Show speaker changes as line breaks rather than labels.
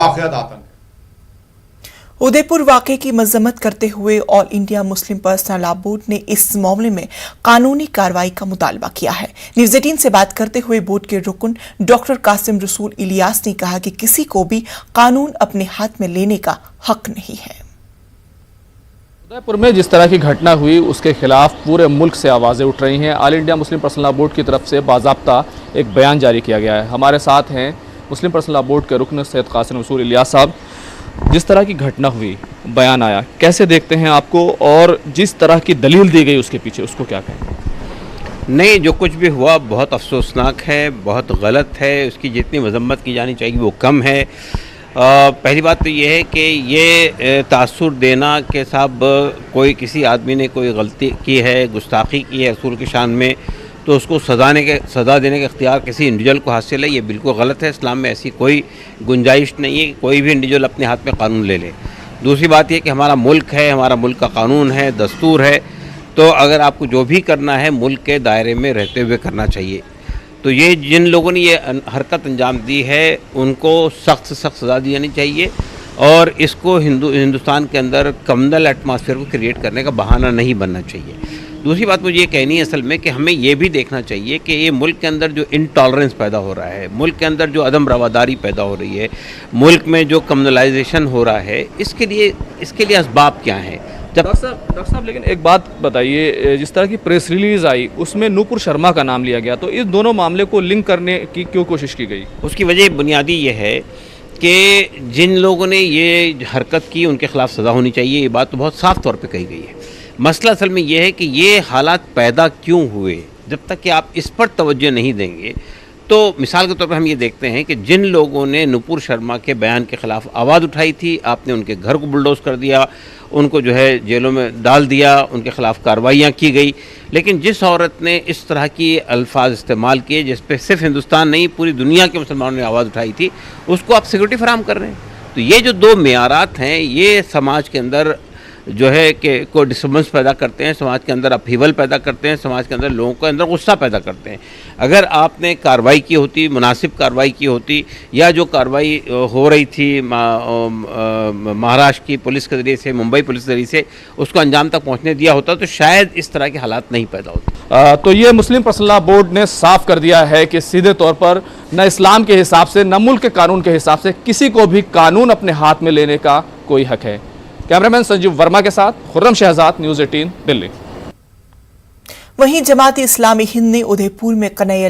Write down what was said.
वाक़यात आतंक है।
उदयपुर वाक़े की मजम्मत करते हुए all India Muslim personal law board ने इस मामले में कानूनी कार्रवाई का मुतालबा किया है। न्यूज़ 18 से बात करते हुए बोर्ड के रुकन डॉक्टर कासिम रसूल इलियास ने कहा कि किसी को भी कानून अपने हाथ में लेने का हक नहीं है।
उदयपुर में जिस तरह की घटना हुई उसके खिलाफ पूरे मुल्क से आवाज़ें उठ रही हैं। All India Muslim personal law board की तरफ से बाज़ाब्ता एक बयान जारी किया गया है। हमारे साथ हैं मुस्लिम पर्सनल लॉ बोर्ड के रुकन सैयद कासिम रसूल इलियास साहब। जिस तरह की घटना हुई, बयान आया, कैसे देखते हैं आपको, और जिस तरह की दलील दी गई उसके पीछे, उसको क्या कहें?
नहीं, जो कुछ भी हुआ बहुत अफसोसनाक है, बहुत गलत है। उसकी जितनी मजम्मत की जानी चाहिए वो कम है। पहली बात तो ये है कि ये तासुर देना कि साहब कोई किसी आदमी ने कोई गलती की है, गुस्ताखी की है रसूल की शान में, तो उसको सज़ा देने का इख्तियार किसी इंडिविजुअल को हासिल है, ये बिल्कुल गलत है। इस्लाम में ऐसी कोई गुंजाइश नहीं है कि कोई भी इंडिविजुअल अपने हाथ में कानून ले ले। दूसरी बात ये कि हमारा मुल्क है, हमारा मुल्क का कानून है, दस्तूर है, तो अगर आपको जो भी करना है मुल्क के दायरे में रहते हुए करना चाहिए। तो ये जिन लोगों ने ये हरकत अंजाम दी है उनको सख्त से सख्त सज़ा दी जानी चाहिए, और इसको हिंदुस्तान के अंदर कम्युनल एटमॉस्फेयर को क्रिएट करने का बहाना नहीं बनना चाहिए। दूसरी बात मुझे ये कहनी है असल में कि हमें ये भी देखना चाहिए कि ये मुल्क के अंदर जो इंटॉलरेंस पैदा हो रहा है, मुल्क के अंदर जो अदम रवादारी पैदा हो रही है, मुल्क में जो कम्युनलाइजेशन हो रहा है, इसके लिए असबाब क्या हैं?
डॉक्टर साहब लेकिन एक बात बताइए, जिस तरह की प्रेस रिलीज़ आई उसमें नूपुर शर्मा का नाम लिया गया, तो इस दोनों मामले को लिंक करने की क्यों कोशिश की गई?
उसकी वजह बुनियादी ये है कि जिन लोगों ने ये हरकत की उनके ख़िलाफ़ सज़ा होनी चाहिए। ये बात तो बहुत साफ तौर पे कही गई है। मसला असल में ये है कि ये हालात पैदा क्यों हुए। जब तक कि आप इस पर तवज्जो नहीं देंगे, तो मिसाल के तौर पर हम ये देखते हैं कि जिन लोगों ने नूपुर शर्मा के बयान के ख़िलाफ़ आवाज़ उठाई थी, आपने उनके घर को बुलडोज कर दिया, उनको जो है जेलों में डाल दिया, उनके ख़िलाफ़ कार्रवाइयाँ की गई। लेकिन जिस औरत ने इस तरह की अल्फाज इस्तेमाल किए जिस पर सिर्फ हिंदुस्तान नहीं पूरी दुनिया के मुसलमानों ने आवाज़ उठाई थी, उसको आप सिक्योरिटी फराहम कर रहे हैं। तो ये जो दो मेयारात हैं ये समाज के अंदर जो है कि कोई डिस्टर्बेंस पैदा करते हैं, समाज के अंदर अपहीवल पैदा करते हैं, समाज के अंदर लोगों के अंदर गुस्सा पैदा करते हैं। अगर आपने कार्रवाई की होती, मुनासिब कार्रवाई की होती, या जो कार्रवाई हो रही थी महाराष्ट्र की पुलिस के ज़रिए से, मुंबई पुलिस के ज़रिए से, उसको अंजाम तक पहुंचने दिया होता, तो शायद इस तरह के हालात नहीं पैदा होते।
तो ये मुस्लिम पर्सनल लॉ बोर्ड ने साफ कर दिया है कि सीधे तौर पर न इस्लाम के हिसाब से न मुल्क के कानून के हिसाब से किसी को भी कानून अपने हाथ में लेने का कोई हक है। कैमरामैन संजीव वर्मा के साथ खुर्रम शहजाद, न्यूज़ 18 दिल्ली।
वहीं जमात-ए-इस्लामी हिंद ने उदयपुर में कन्हैया